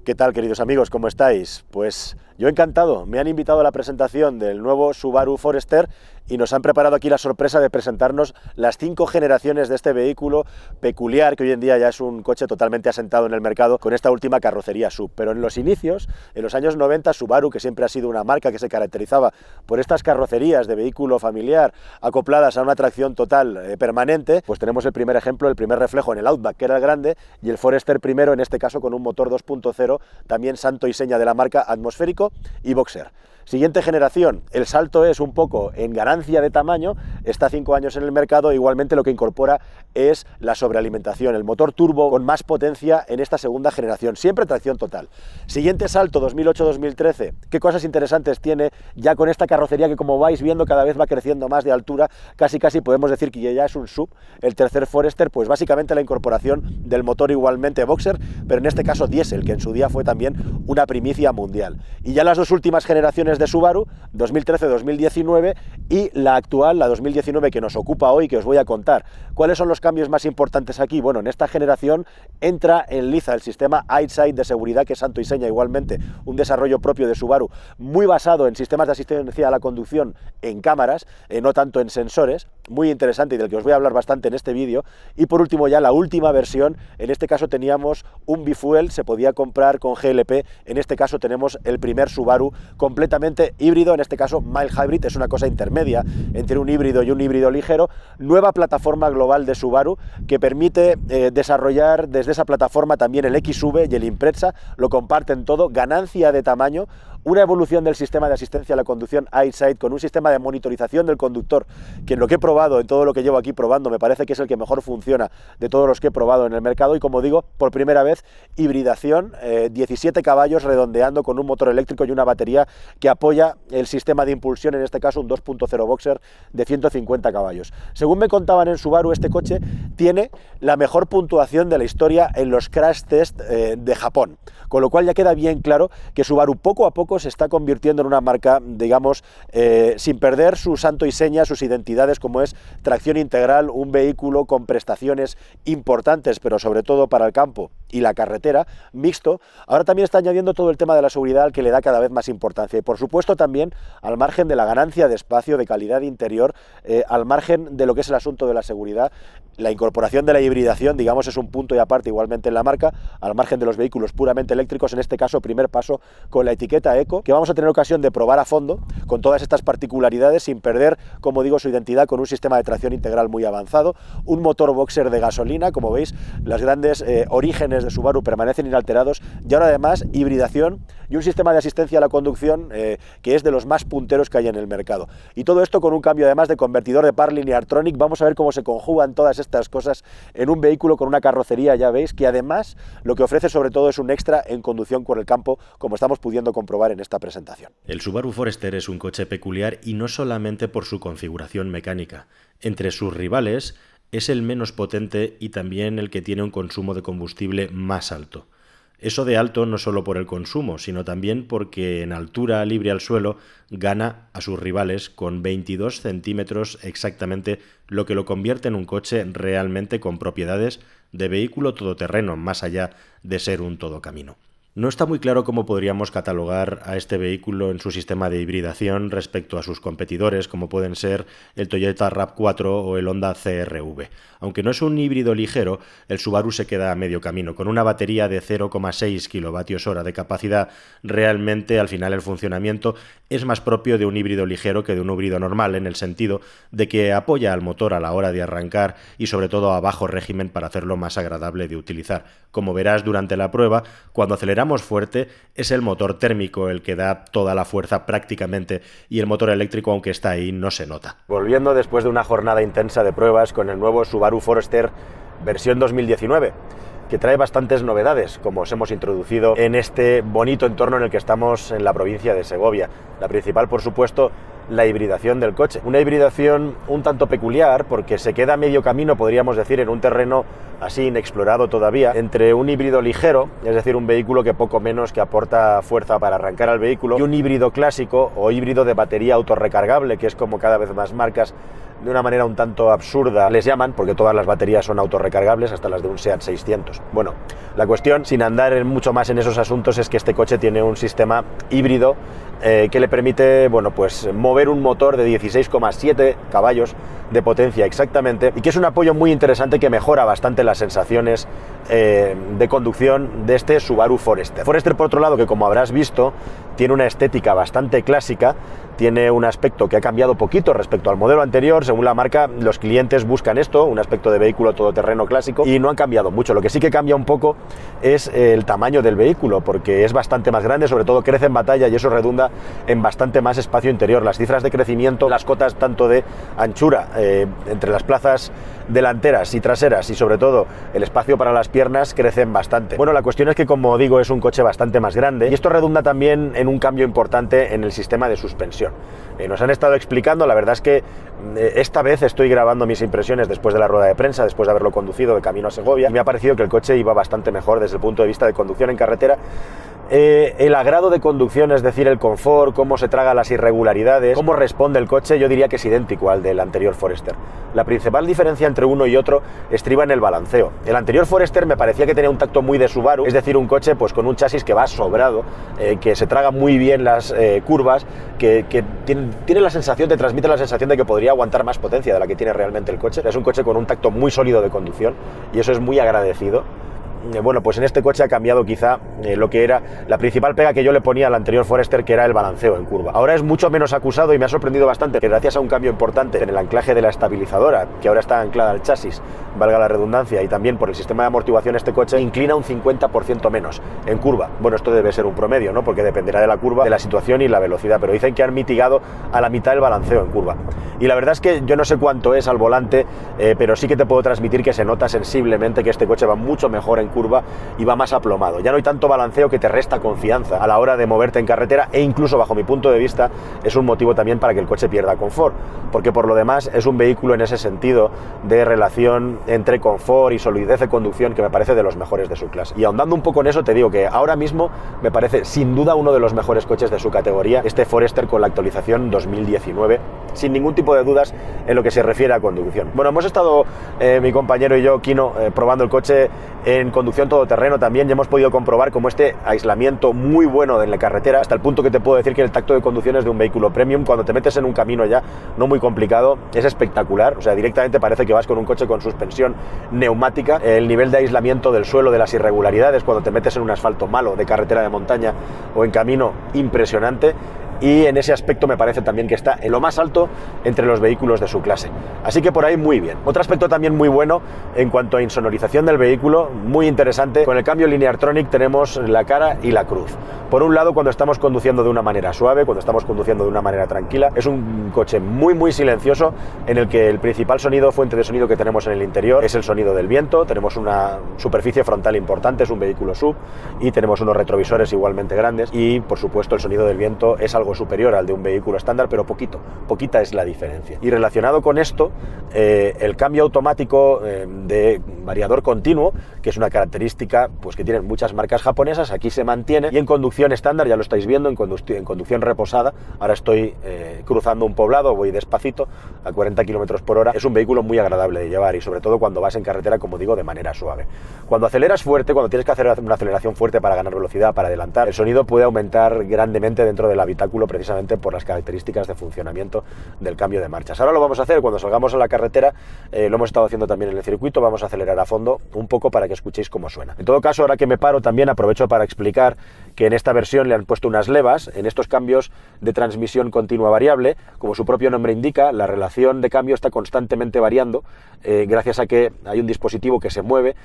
¿Qué tal, queridos amigos? ¿Cómo estáis? Pues yo encantado. Me han invitado a la presentación del nuevo Subaru Forester y nos han preparado aquí la sorpresa de presentarnos las 5 generaciones de este vehículo peculiar, que hoy en día ya es un coche totalmente asentado en el mercado con esta última carrocería SUV. Pero en los inicios, en los años 90, Subaru, que siempre ha sido una marca que se caracterizaba por estas carrocerías de vehículo familiar acopladas a una tracción total permanente, pues tenemos el primer ejemplo, el primer reflejo en el Outback, que era el grande, y el Forester primero, en este caso con un motor 2.0, también santo y seña de la marca, atmosférico y boxer. Siguiente generación, el salto es un poco en ganancia de tamaño, está 5 años en el mercado, igualmente lo que incorpora es la sobrealimentación, el motor turbo con más potencia en esta segunda generación, siempre tracción total. Siguiente salto, 2008-2013, ¿qué cosas interesantes tiene ya con esta carrocería que, como vais viendo, cada vez va creciendo más de altura? Casi podemos decir que ya es un SUV, el tercer Forester, pues básicamente la incorporación del motor igualmente boxer, pero en este caso diésel, que en su día fue también una primicia mundial. Y ya las dos últimas generaciones de Subaru, 2013-2019, y la actual, la 2019, que nos ocupa hoy, que os voy a contar. ¿Cuáles son los cambios más importantes aquí? Bueno, en esta generación entra en liza el sistema EyeSight de seguridad, que es santo y seña igualmente, un desarrollo propio de Subaru, muy basado en sistemas de asistencia a la conducción en cámaras, no tanto en sensores, muy interesante y del que os voy a hablar bastante en este vídeo. Y por último, ya la última versión, en este caso teníamos un bifuel, se podía comprar con GLP, en este caso tenemos el primer Subaru completamente híbrido, en este caso mild hybrid, es una cosa intermedia entre un híbrido y un híbrido ligero, nueva plataforma global de Subaru que permite desarrollar desde esa plataforma también el XV y el Impreza, lo comparten todo, ganancia de tamaño, una evolución del sistema de asistencia a la conducción EyeSight con un sistema de monitorización del conductor, que en lo que he probado, en todo lo que llevo aquí probando, me parece que es el que mejor funciona de todos los que he probado en el mercado, y como digo, por primera vez, hibridación, 17 caballos redondeando con un motor eléctrico y una batería que apoya el sistema de impulsión, en este caso un 2.0 boxer de 150 caballos. Según me contaban en Subaru, este coche tiene la mejor puntuación de la historia en los crash test de Japón, con lo cual ya queda bien claro que Subaru poco a poco se está convirtiendo en una marca, digamos, sin perder su santo y seña, sus identidades, como es tracción integral, un vehículo con prestaciones importantes, pero sobre todo para el campo y la carretera, mixto. Ahora también está añadiendo todo el tema de la seguridad, al que le da cada vez más importancia, y por supuesto también, al margen de la ganancia de espacio, de calidad interior, al margen de lo que es el asunto de la seguridad, la incorporación de la hibridación, digamos, es un punto y aparte igualmente en la marca, al margen de los vehículos puramente eléctricos, en este caso primer paso con la etiqueta Eco, que vamos a tener ocasión de probar a fondo, con todas estas particularidades, sin perder, como digo, su identidad, con un sistema de tracción integral muy avanzado, un motor boxer de gasolina, como veis, los grandes orígenes de Subaru permanecen inalterados, y ahora además hibridación y un sistema de asistencia a la conducción que es de los más punteros que hay en el mercado. Y todo esto con un cambio además de convertidor de par linear-tronic. Vamos a ver cómo se conjugan todas estas cosas en un vehículo con una carrocería, ya veis, que además lo que ofrece sobre todo es un extra en conducción por el campo, como estamos pudiendo comprobar en esta presentación. El Subaru Forester es un coche peculiar y no solamente por su configuración mecánica. Entre sus rivales es el menos potente y también el que tiene un consumo de combustible más alto. Eso de alto no solo por el consumo, sino también porque en altura libre al suelo gana a sus rivales con 22 centímetros exactamente, lo que lo convierte en un coche realmente con propiedades de vehículo todoterreno, más allá de ser un todocamino. No está muy claro cómo podríamos catalogar a este vehículo en su sistema de hibridación respecto a sus competidores, como pueden ser el Toyota RAV4 o el Honda CR-V. Aunque no es un híbrido ligero, el Subaru se queda a medio camino. Con una batería de 0,6 kWh de capacidad, realmente al final el funcionamiento es más propio de un híbrido ligero que de un híbrido normal, en el sentido de que apoya al motor a la hora de arrancar y sobre todo a bajo régimen para hacerlo más agradable de utilizar. Como verás durante la prueba, cuando aceleramos fuerte es el motor térmico el que da toda la fuerza prácticamente, y el motor eléctrico, aunque está ahí, no se nota. Volviendo después de una jornada intensa de pruebas con el nuevo Subaru Forester versión 2019, que trae bastantes novedades, como os hemos introducido en este bonito entorno en el que estamos en la provincia de Segovia. La principal, por supuesto, la hibridación del coche. Una hibridación un tanto peculiar porque se queda a medio camino, podríamos decir, en un terreno así inexplorado todavía, entre un híbrido ligero, es decir, un vehículo que poco menos que aporta fuerza para arrancar al vehículo, y un híbrido clásico o híbrido de batería autorrecargable, que es como cada vez más marcas de una manera un tanto absurda, les llaman, porque todas las baterías son autorrecargables, hasta las de un SEAT 600. Bueno, la cuestión, sin andar mucho más en esos asuntos, es que este coche tiene un sistema híbrido que le permite, bueno, pues mover un motor de 16,7 caballos de potencia exactamente, y que es un apoyo muy interesante que mejora bastante las sensaciones de conducción de este Subaru Forester. Forester, por otro lado, que como habrás visto, tiene una estética bastante clásica, tiene un aspecto que ha cambiado poquito respecto al modelo anterior. Según la marca, los clientes buscan esto, un aspecto de vehículo todoterreno clásico, y no han cambiado mucho. Lo que sí que cambia un poco es el tamaño del vehículo, porque es bastante más grande, sobre todo crece en batalla, y eso redunda en bastante más espacio interior. Las cifras de crecimiento, las cotas tanto de anchura entre las plazas delanteras y traseras, y sobre todo el espacio para las piernas, crecen bastante. Bueno, la cuestión es que, como digo, es un coche bastante más grande, y esto redunda también en un cambio importante en el sistema de suspensión. Nos han estado explicando, la verdad es que esta vez estoy grabando mis impresiones después de la rueda de prensa, después de haberlo conducido de camino a Segovia, y me ha parecido que el coche iba bastante mejor desde el punto de vista de conducción en carretera. El agrado de conducción, es decir, el confort, cómo se traga las irregularidades, cómo responde el coche, yo diría que es idéntico al del anterior Forester. La principal diferencia entre uno y otro estriba en el balanceo. El anterior Forester me parecía que tenía un tacto muy de Subaru, es decir, un coche pues con un chasis que va sobrado, que se traga muy bien las curvas, que tiene la sensación, te transmite la sensación de que podría aguantar más potencia de la que tiene realmente el coche. Es un coche con un tacto muy sólido de conducción, y eso es muy agradecido. Bueno, pues en este coche ha cambiado quizá lo que era la principal pega que yo le ponía al anterior Forester, que era el balanceo en curva. Ahora es mucho menos acusado, y me ha sorprendido bastante que gracias a un cambio importante en el anclaje de la estabilizadora, que ahora está anclada al chasis, valga la redundancia, y también por el sistema de amortiguación, este coche inclina un 50% menos en curva. Bueno, esto debe ser un promedio, ¿no? Porque dependerá de la curva, de la situación y la velocidad, pero dicen que han mitigado a la mitad el balanceo en curva. Y la verdad es que yo no sé cuánto es al volante, pero sí que te puedo transmitir que se nota sensiblemente que este coche va mucho mejor en curva y va más aplomado. Ya no hay tanto balanceo que te resta confianza a la hora de moverte en carretera, e incluso, bajo mi punto de vista, es un motivo también para que el coche pierda confort, porque por lo demás es un vehículo en ese sentido de relación entre confort y solidez de conducción que me parece de los mejores de su clase. Y ahondando un poco en eso, te digo que ahora mismo me parece sin duda uno de los mejores coches de su categoría, este Forester con la actualización 2019, sin ningún tipo de dudas en lo que se refiere a conducción. Bueno, hemos estado, mi compañero y yo, Kino, probando el coche en conducción todoterreno también, y hemos podido comprobar como este aislamiento muy bueno en la carretera, hasta el punto que te puedo decir que el tacto de conducción es de un vehículo premium. Cuando te metes en un camino ya no muy complicado, es espectacular. O sea, directamente parece que vas con un coche con suspensión neumática. El nivel de aislamiento del suelo, de las irregularidades, cuando te metes en un asfalto malo de carretera de montaña o en camino, impresionante. Y en ese aspecto me parece también que está en lo más alto entre los vehículos de su clase. Así que por ahí muy bien. Otro aspecto también muy bueno en cuanto a insonorización del vehículo, muy interesante. Con el cambio Lineartronic tenemos la cara y la cruz. Por un lado, cuando estamos conduciendo de una manera suave, cuando estamos conduciendo de una manera tranquila, es un coche muy silencioso, en el que el principal fuente de sonido que tenemos en el interior es el sonido del viento. Tenemos una superficie frontal importante, es un vehículo SUV, y tenemos unos retrovisores igualmente grandes, y por supuesto el sonido del viento es algo superior al de un vehículo estándar, pero poquita es la diferencia. Y relacionado con esto, el cambio automático de variador continuo, que es una característica pues que tienen muchas marcas japonesas, aquí se mantiene, y en conducción estándar, ya lo estáis viendo, en conducción reposada, ahora estoy cruzando un poblado, voy despacito, a 40 km por hora, es un vehículo muy agradable de llevar, y sobre todo cuando vas en carretera, como digo, de manera suave. Cuando aceleras fuerte, cuando tienes que hacer una aceleración fuerte para ganar velocidad, para adelantar, el sonido puede aumentar grandemente dentro del habitáculo, precisamente por las características de funcionamiento del cambio de marchas. Ahora lo vamos a hacer cuando salgamos a la carretera, lo hemos estado haciendo también en el circuito, vamos a acelerar a fondo un poco para que escuchéis cómo suena. En todo caso, ahora que me paro, también aprovecho para explicar que en esta versión le han puesto unas levas. En estos cambios de transmisión continua variable, como su propio nombre indica, la relación de cambio está constantemente variando, gracias a que hay un dispositivo que se mueve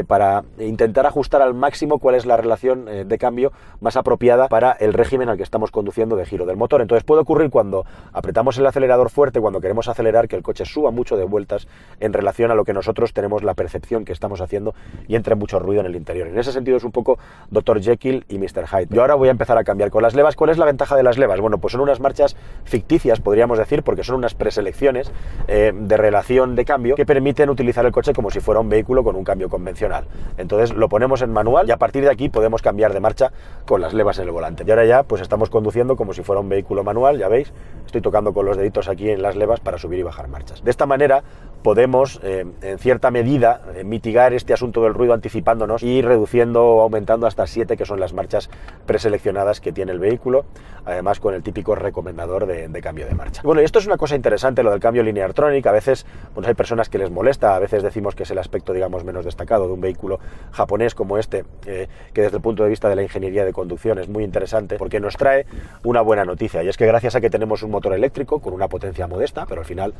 para intentar ajustar al máximo cuál es la relación de cambio más apropiada para el régimen al que estamos conduciendo de giro del motor. Entonces puede ocurrir, cuando apretamos el acelerador fuerte, cuando queremos acelerar, que el coche suba mucho de vueltas en relación a lo que nosotros tenemos la percepción que estamos haciendo, y entre mucho ruido en el interior. En ese sentido es un poco Dr. Jekyll y Mr. Hyde. Yo ahora voy a empezar a cambiar con las levas. ¿Cuál es la ventaja de las levas? Bueno, pues son unas marchas ficticias, podríamos decir, porque son unas preselecciones de relación de cambio que permiten utilizar el coche como si fuera un vehículo con un cambio convencional. Entonces lo ponemos en manual, y a partir de aquí podemos cambiar de marcha con las levas en el volante. Y ahora ya pues estamos conduciendo como si fuera un vehículo manual, ya veis, estoy tocando con los deditos aquí en las levas para subir y bajar marchas. De esta manera podemos, en cierta medida, mitigar este asunto del ruido anticipándonos y reduciendo o aumentando hasta 7, que son las marchas preseleccionadas que tiene el vehículo, además con el típico recomendador de cambio de marcha. Bueno, y esto es una cosa interesante, lo del cambio Lineartronic. A veces pues hay personas que les molesta, a veces decimos que es el aspecto, digamos, menos destacado de un vehículo japonés como este, que desde el punto de vista de la ingeniería de conducción es muy interesante, porque nos trae una buena noticia, y es que gracias a que tenemos un motor eléctrico con una potencia modesta, pero al final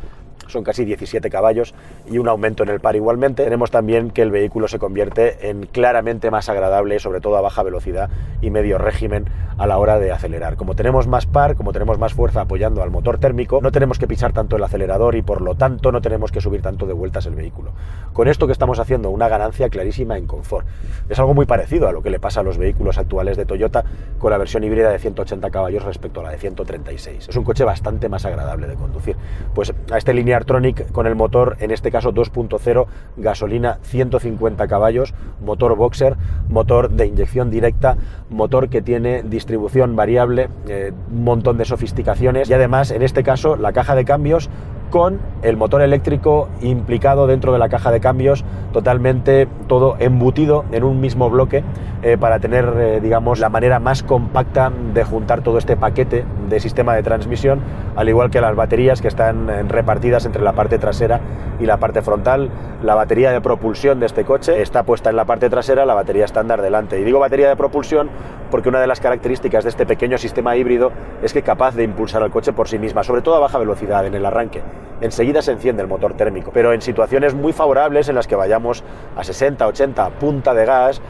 son casi 17 caballos y un aumento en el par igualmente, tenemos también que el vehículo se convierte en claramente más agradable, sobre todo a baja velocidad y medio régimen a la hora de acelerar. Como tenemos más par, como tenemos más fuerza apoyando al motor térmico, no tenemos que pisar tanto el acelerador y por lo tanto no tenemos que subir tanto de vueltas el vehículo. Con esto que estamos haciendo una ganancia clarísima en confort. Es algo muy parecido a lo que le pasa a los vehículos actuales de Toyota con la versión híbrida de 180 caballos respecto a la de 136. Es un coche bastante más agradable de conducir. Pues a este Lineartronic con el motor, en este caso 2.0, gasolina, 150 caballos, motor boxer, motor de inyección directa, motor que tiene distribución variable, un montón de sofisticaciones, y además en este caso la caja de cambios con el motor eléctrico implicado dentro de la caja de cambios, totalmente todo embutido en un mismo bloque, para tener, digamos, la manera más compacta de juntar todo este paquete de sistema de transmisión, al igual que las baterías que están repartidas entre la parte trasera y la parte frontal. La batería de propulsión de este coche está puesta en la parte trasera, la batería estándar delante. Y digo batería de propulsión porque una de las características de este pequeño sistema híbrido es que es capaz de impulsar al coche por sí misma, sobre todo a baja velocidad en el arranque. Enseguida se enciende el motor térmico, pero en situaciones muy favorables en las que vayamos a 60, 80, punta de gas,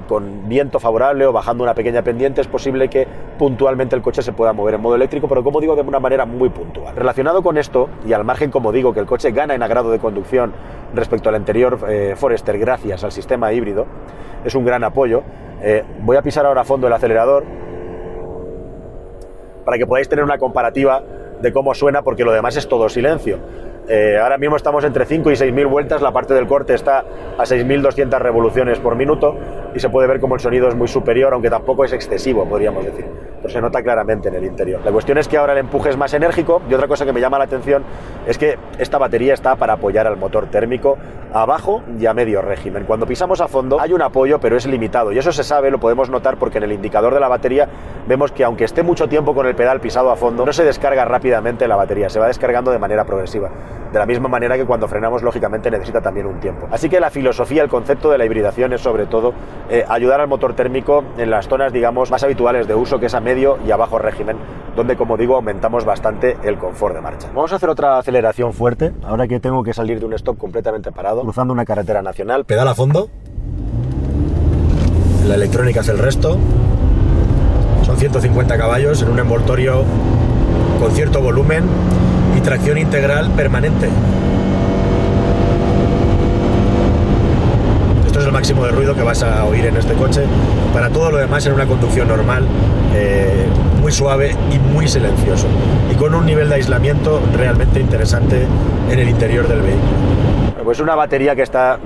con viento favorable o bajando una pequeña pendiente, es posible que puntualmente el coche se pueda mover en modo eléctrico, pero como digo, de una manera muy puntual. Relacionado con esto, y al margen, como digo, que el coche gana en agrado de conducción respecto al anterior Forester gracias al sistema híbrido, es un gran apoyo. Voy a pisar ahora a fondo el acelerador para que podáis tener una comparativa de cómo suena, porque lo demás es todo silencio. Ahora mismo estamos entre 5 y 6.000 vueltas, la parte del corte está a 6.200 revoluciones por minuto y se puede ver como el sonido es muy superior, aunque tampoco es excesivo, podríamos decir, pero se nota claramente en el interior. La cuestión es que ahora el empuje es más enérgico, y otra cosa que me llama la atención es que esta batería está para apoyar al motor térmico a bajo y a medio régimen. Cuando pisamos a fondo hay un apoyo, pero es limitado, y eso se sabe, lo podemos notar porque en el indicador de la batería vemos que aunque esté mucho tiempo con el pedal pisado a fondo, no se descarga rápidamente la batería, se va descargando de manera progresiva. De la misma manera que cuando frenamos, lógicamente, necesita también un tiempo. Así que la filosofía, el concepto de la hibridación es sobre todo ayudar al motor térmico en las zonas, digamos, más habituales de uso, que es a medio y a bajo régimen, donde, como digo, aumentamos bastante el confort de marcha. Vamos a hacer otra aceleración fuerte, ahora que tengo que salir de un stop completamente parado, cruzando una carretera nacional. Pedal a fondo. La electrónica hace el resto. Son 150 caballos en un envoltorio con cierto volumen y tracción integral permanente. Esto es el máximo de ruido que vas a oír en este coche. Para todo lo demás, en una conducción normal, muy suave y muy silencioso, y con un nivel de aislamiento realmente interesante en el interior del vehículo. Pues una batería que está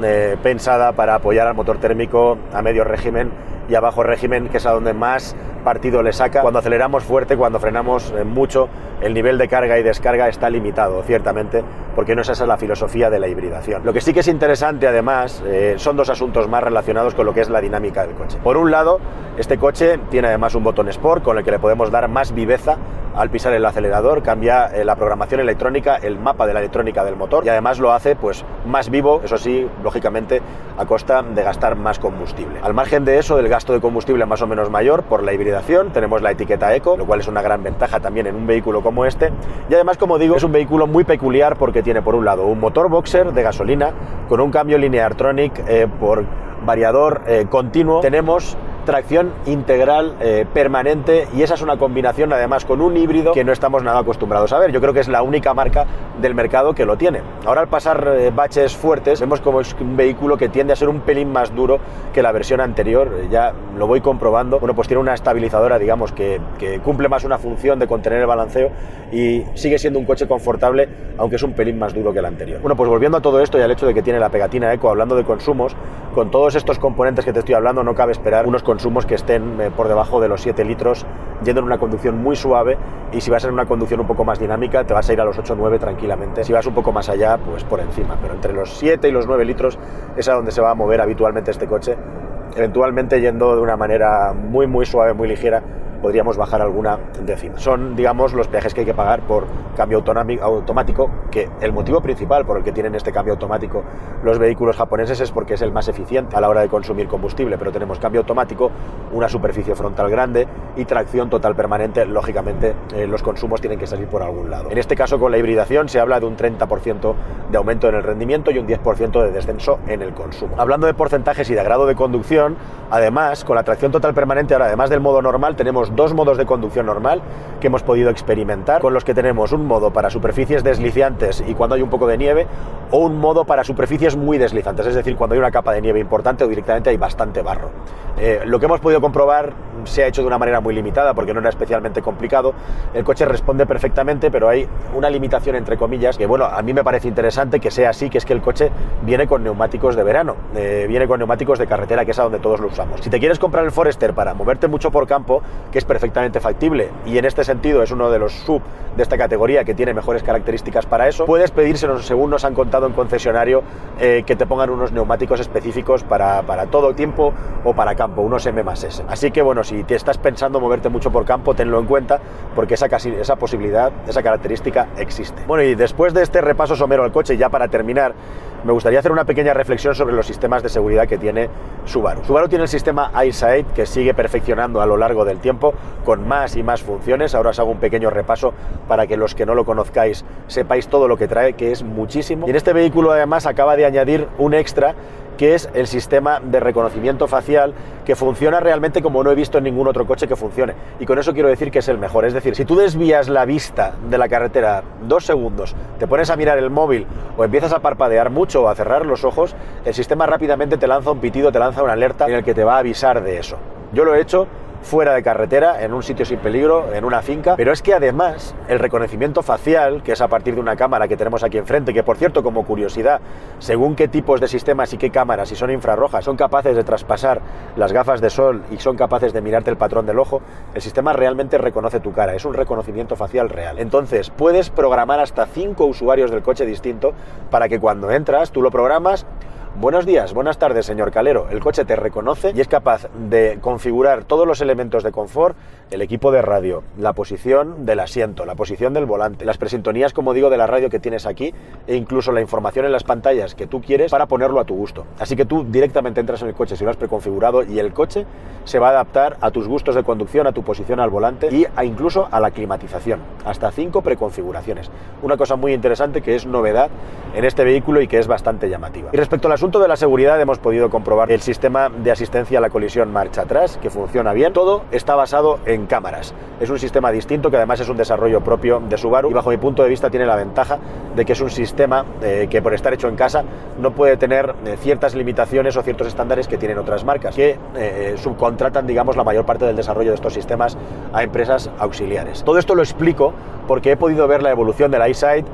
pensada para apoyar al motor térmico a medio régimen y a bajo régimen, que es a donde más partido le saca. Cuando aceleramos fuerte, cuando frenamos mucho, el nivel de carga y descarga está limitado, ciertamente, porque no es esa la filosofía de la hibridación. Lo que sí que es interesante, además, son dos asuntos más relacionados con lo que es la dinámica del coche. Por un lado, este coche tiene además un botón Sport con el que le podemos dar más viveza al pisar el acelerador, cambia la programación electrónica, el mapa de la electrónica del motor, y además lo hace pues más vivo, eso sí, lógicamente a costa de gastar más combustible. Al margen de eso, del gasto de combustible más o menos mayor por la hibridación, tenemos la etiqueta Eco, lo cual es una gran ventaja también en un vehículo como este, y además, como digo, es un vehículo muy peculiar porque tiene por un lado un motor boxer de gasolina con un cambio Lineartronic por variador continuo, tenemos tracción integral permanente, y esa es una combinación además con un híbrido que no estamos nada acostumbrados a ver. Yo creo que es la única marca del mercado que lo tiene. Ahora, al pasar baches fuertes, vemos como es un vehículo que tiende a ser un pelín más duro que la versión anterior, ya lo voy comprobando. Bueno, pues tiene una estabilizadora, digamos, que cumple más una función de contener el balanceo, y sigue siendo un coche confortable, aunque es un pelín más duro que el anterior. Bueno, pues volviendo a todo esto y al hecho de que tiene la pegatina Eco, hablando de consumos, con todos estos componentes que te estoy hablando, no cabe esperar unos consumos consumos que estén por debajo de los 7 litros, yendo en una conducción muy suave, y si vas en una conducción un poco más dinámica te vas a ir a los 8 o 9 tranquilamente. Si vas un poco más allá, pues por encima, pero entre los 7 y los 9 litros es a donde se va a mover habitualmente este coche. Eventualmente, yendo de una manera muy suave, muy ligera, podríamos bajar alguna décima. Son, digamos, los peajes que hay que pagar por cambio automático, que el motivo principal por el que tienen este cambio automático los vehículos japoneses es porque es el más eficiente a la hora de consumir combustible, pero tenemos cambio automático, una superficie frontal grande y tracción total permanente. Lógicamente, los consumos tienen que salir por algún lado. En este caso, con la hibridación se habla de un 30% de aumento en el rendimiento y un 10% de descenso en el consumo. Hablando de porcentajes y de grado de conducción, además, con la tracción total permanente, ahora además del modo normal, tenemos dos modos de conducción normal que hemos podido experimentar, con los que tenemos un modo para superficies deslizantes y cuando hay un poco de nieve, o un modo para superficies muy deslizantes, es decir, cuando hay una capa de nieve importante o directamente hay bastante barro. Lo que hemos podido comprobar se ha hecho de una manera muy limitada porque no era especialmente complicado. El coche responde perfectamente, pero hay una limitación entre comillas que, bueno, a mí me parece interesante que sea así, que es que el coche viene con neumáticos de verano, viene con neumáticos de carretera, que es a donde todos lo usamos. Si te quieres comprar el Forester para moverte mucho por campo, que es perfectamente factible y en este sentido es uno de los sub de esta categoría que tiene mejores características para eso, puedes pedírselo, según nos han contado en concesionario, que te pongan unos neumáticos específicos para todo tiempo o para campo, unos M+S. Así que bueno, si te estás pensando moverte mucho por campo, tenlo en cuenta porque esa posibilidad, esa característica existe. Bueno, y después de este repaso somero al coche, ya para terminar, me gustaría hacer una pequeña reflexión sobre los sistemas de seguridad que tiene Subaru. Subaru tiene el sistema EyeSight, que sigue perfeccionando a lo largo del tiempo con más y más funciones. Ahora os hago un pequeño repaso para que los que no lo conozcáis sepáis todo lo que trae, que es muchísimo. Y en este vehículo además acaba de añadir un extra, que es el sistema de reconocimiento facial, que funciona realmente como no he visto en ningún otro coche que funcione. Y con eso quiero decir que es el mejor. Es decir, si tú desvías la vista de la carretera 2 segundos, te pones a mirar el móvil o empiezas a parpadear mucho o a cerrar los ojos, el sistema rápidamente te lanza un pitido, te lanza una alerta en el que te va a avisar de eso. Yo lo he hecho fuera de carretera, en un sitio sin peligro, en una finca, pero es que además el reconocimiento facial, que es a partir de una cámara que tenemos aquí enfrente, que por cierto, como curiosidad, según qué tipos de sistemas y qué cámaras, si son infrarrojas, son capaces de traspasar las gafas de sol y son capaces de mirarte el patrón del ojo, el sistema realmente reconoce tu cara, es un reconocimiento facial real. Entonces puedes programar hasta 5 usuarios del coche distinto para que cuando entras tú lo programas. Buenos días, buenas tardes, señor Calero. El coche te reconoce y es capaz de configurar todos los elementos de confort, el equipo de radio, la posición del asiento, la posición del volante, las presintonías, como digo, de la radio que tienes aquí, e incluso la información en las pantallas que tú quieres para ponerlo a tu gusto. Así que tú directamente entras en el coche si lo has preconfigurado y el coche se va a adaptar a tus gustos de conducción, a tu posición al volante y incluso a la climatización. Hasta 5 preconfiguraciones. Una cosa muy interesante que es novedad en este vehículo y que es bastante llamativa. Y respecto al asunto de la seguridad, hemos podido comprobar el sistema de asistencia a la colisión marcha atrás, que funciona bien. Todo está basado en cámaras. Es un sistema distinto que además es un desarrollo propio de Subaru y bajo mi punto de vista tiene la ventaja de que es un sistema que por estar hecho en casa no puede tener ciertas limitaciones o ciertos estándares que tienen otras marcas que subcontratan, digamos, la mayor parte del desarrollo de estos sistemas a empresas auxiliares. Todo esto lo explico porque he podido ver la evolución del EyeSight.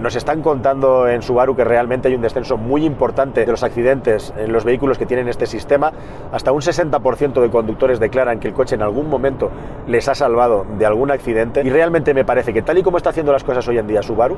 Nos están contando en Subaru que realmente hay un descenso muy importante de los accidentes en los vehículos que tienen este sistema. Hasta un 60% de conductores declaran que el coche en algún momento les ha salvado de algún accidente y realmente me parece que tal y como está haciendo las cosas hoy en día Subaru,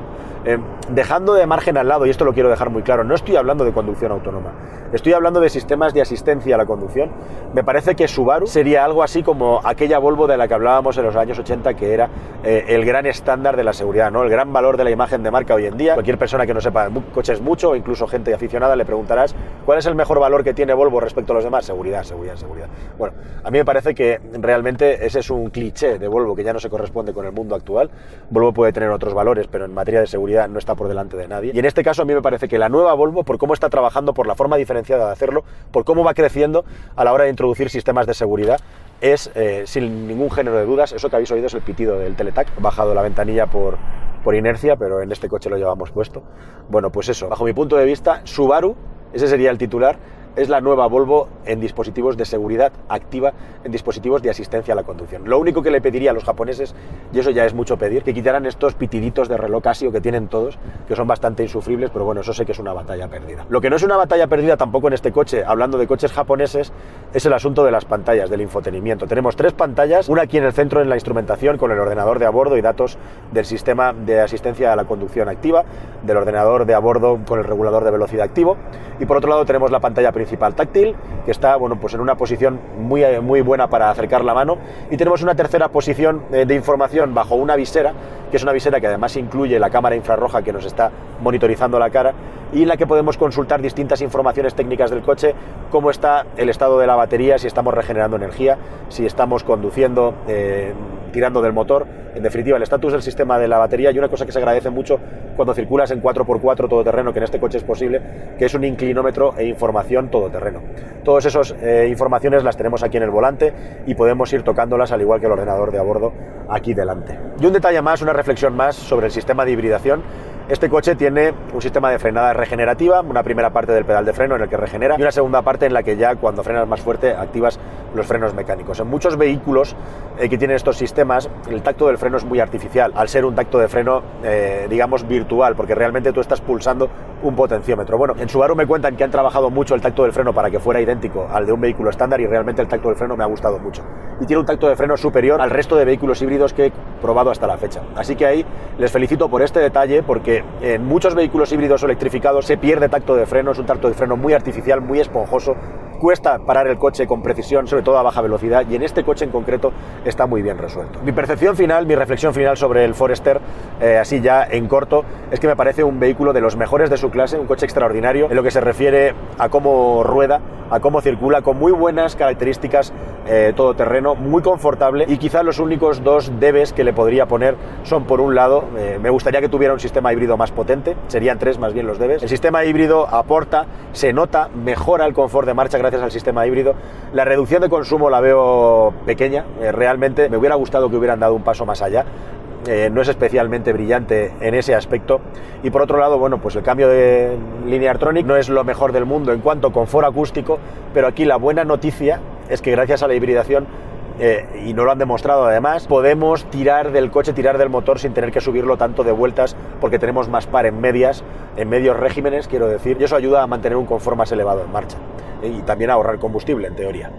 dejando de margen al lado, y esto lo quiero dejar muy claro, no estoy hablando de conducción autónoma, estoy hablando de sistemas de asistencia a la conducción. Me parece que Subaru sería algo así como aquella Volvo de la que hablábamos en los años 80, que era el gran estándar de la seguridad, ¿no? El gran valor de la imagen de marca hoy en día. Cualquier persona que no sepa coches mucho, o incluso gente aficionada, le preguntarás ¿cuál es el mejor valor que tiene Volvo respecto a los demás? Seguridad, seguridad, seguridad. Bueno, a mí me parece que realmente ese es un cliché de Volvo que ya no se corresponde con el mundo actual. Volvo puede tener otros valores, pero en materia de seguridad no está por delante de nadie. Y en este caso a mí me parece que la nueva Volvo, por cómo está trabajando, por la forma diferenciada de hacerlo, por cómo va creciendo a la hora de introducir sistemas de seguridad, es sin ningún género de dudas. Eso que habéis oído es el pitido del Teletac. He bajado la ventanilla por inercia, pero en este coche lo llevamos puesto. Bueno, pues eso, bajo mi punto de vista, Subaru, ese sería el titular, es la nueva Volvo en dispositivos de seguridad activa, en dispositivos de asistencia a la conducción. Lo único que le pediría a los japoneses, y eso ya es mucho pedir, que quitaran estos pitiditos de reloj Casio que tienen todos, que son bastante insufribles, pero bueno, eso sé que es una batalla perdida. Lo que no es una batalla perdida tampoco en este coche, hablando de coches japoneses, es el asunto de las pantallas, del infotenimiento. Tenemos 3 pantallas, una aquí en el centro en la instrumentación con el ordenador de a bordo y datos del sistema de asistencia a la conducción activa, del ordenador de a bordo con el regulador de velocidad activo, y por otro lado tenemos la pantalla principal táctil, que está, bueno, pues en una posición muy buena para acercar la mano, y tenemos una tercera posición de información bajo una visera, que es una visera que además incluye la cámara infrarroja que nos está monitorizando la cara, y en la que podemos consultar distintas informaciones técnicas del coche, cómo está el estado de la batería, si estamos regenerando energía, si estamos conduciendo, tirando del motor, en definitiva el estatus del sistema de la batería, y una cosa que se agradece mucho cuando circulas en 4x4 todoterreno, que en este coche es posible, que es un inclinómetro e información todoterreno. Todas esas informaciones las tenemos aquí en el volante y podemos ir tocándolas al igual que el ordenador de a bordo aquí delante. Y un detalle más, una reflexión más sobre el sistema de hibridación. Este coche tiene un sistema de frenada regenerativa, una primera parte del pedal de freno en el que regenera y una segunda parte en la que ya cuando frenas más fuerte activas los frenos mecánicos. En muchos vehículos que tienen estos sistemas el tacto del freno es muy artificial, al ser un tacto de freno digamos virtual, porque realmente tú estás pulsando un potenciómetro. Bueno, en Subaru me cuentan que han trabajado mucho el tacto del freno para que fuera idéntico al de un vehículo estándar y realmente el tacto del freno me ha gustado mucho. Y tiene un tacto de freno superior al resto de vehículos híbridos que he probado hasta la fecha. Así que ahí les felicito por este detalle, porque en muchos vehículos híbridos o electrificados se pierde tacto de freno, es un tacto de freno muy artificial, muy esponjoso, cuesta parar el coche con precisión, sobre todo a baja velocidad, y en este coche en concreto está muy bien resuelto. Mi percepción final, mi reflexión final sobre el Forester, así ya en corto, es que me parece un vehículo de los mejores de su clase, un coche extraordinario en lo que se refiere a cómo rueda, a cómo circula, con muy buenas características todoterreno, muy confortable, y quizás los únicos 2 debes que le podría poner son, por un lado, me gustaría que tuviera un sistema híbrido más potente, serían 3 más bien los debes. El sistema híbrido aporta, se nota, mejora el confort de marcha gracias al sistema híbrido. La reducción de consumo la veo pequeña, realmente me hubiera gustado que hubieran dado un paso más allá. No es especialmente brillante en ese aspecto, y por otro lado, bueno, pues el cambio de Lineartronic no es lo mejor del mundo en cuanto a confort acústico, pero aquí la buena noticia es que gracias a la hibridación, y no lo han demostrado además, podemos tirar del coche, tirar del motor sin tener que subirlo tanto de vueltas, porque tenemos más par en medios regímenes, quiero decir, y eso ayuda a mantener un confort más elevado en marcha, y también a ahorrar combustible en teoría.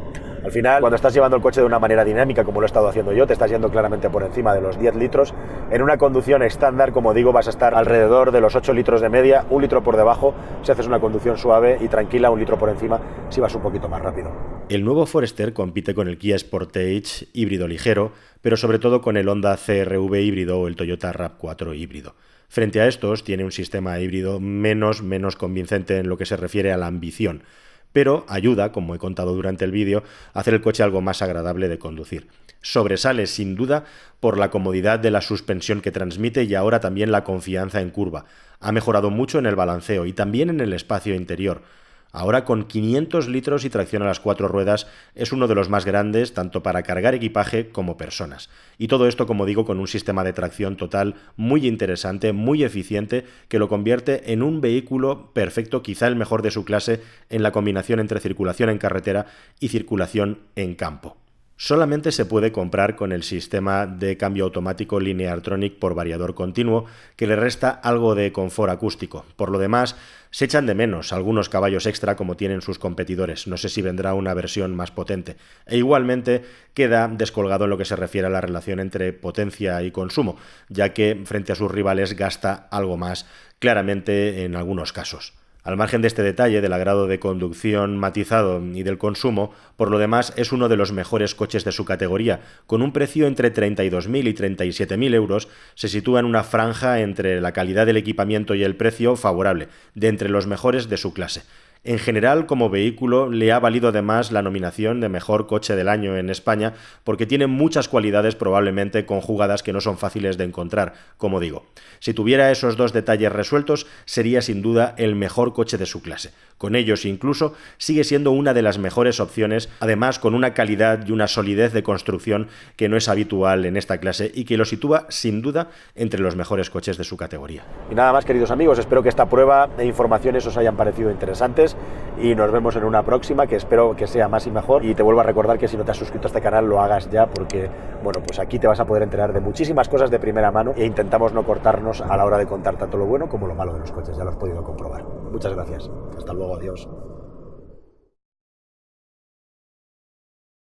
Al final, cuando estás llevando el coche de una manera dinámica, como lo he estado haciendo yo, te estás yendo claramente por encima de los 10 litros. En una conducción estándar, como digo, vas a estar alrededor de los 8 litros de media, 1 litro por debajo si haces una conducción suave, y tranquila, 1 litro por encima si vas un poquito más rápido. El nuevo Forester compite con el Kia Sportage híbrido ligero, pero sobre todo con el Honda CR-V híbrido o el Toyota RAV4 híbrido. Frente a estos, tiene un sistema híbrido menos convincente en lo que se refiere a la ambición, pero ayuda, como he contado durante el vídeo, a hacer el coche algo más agradable de conducir. Sobresale sin duda por la comodidad de la suspensión que transmite y ahora también la confianza en curva. Ha mejorado mucho en el balanceo y también en el espacio interior. Ahora con 500 litros y tracción a las 4 ruedas es uno de los más grandes tanto para cargar equipaje como personas. Y todo esto, como digo, con un sistema de tracción total muy interesante, muy eficiente, que lo convierte en un vehículo perfecto, quizá el mejor de su clase, en la combinación entre circulación en carretera y circulación en campo. Solamente se puede comprar con el sistema de cambio automático Lineartronic por variador continuo, que le resta algo de confort acústico. Por lo demás, se echan de menos algunos caballos extra como tienen sus competidores. No sé si vendrá una versión más potente. E igualmente queda descolgado en lo que se refiere a la relación entre potencia y consumo, ya que frente a sus rivales gasta algo más, claramente en algunos casos. Al margen de este detalle del grado de conducción matizado y del consumo, por lo demás es uno de los mejores coches de su categoría. Con un precio entre 32.000 y 37.000 euros, se sitúa en una franja entre la calidad del equipamiento y el precio favorable, de entre los mejores de su clase. En general, como vehículo, le ha valido además la nominación de Mejor Coche del Año en España, porque tiene muchas cualidades probablemente conjugadas que no son fáciles de encontrar, como digo. Si tuviera esos 2 detalles resueltos, sería sin duda el mejor coche de su clase. Con ellos incluso, sigue siendo una de las mejores opciones, además con una calidad y una solidez de construcción que no es habitual en esta clase y que lo sitúa sin duda entre los mejores coches de su categoría. Y nada más, queridos amigos, espero que esta prueba e informaciones os hayan parecido interesantes y nos vemos en una próxima, que espero que sea más y mejor. Y te vuelvo a recordar que si no te has suscrito a este canal lo hagas ya, porque bueno, pues aquí te vas a poder enterar de muchísimas cosas de primera mano e intentamos no cortarnos a la hora de contar tanto lo bueno como lo malo de los coches, ya lo has podido comprobar. Muchas gracias, hasta luego, adiós.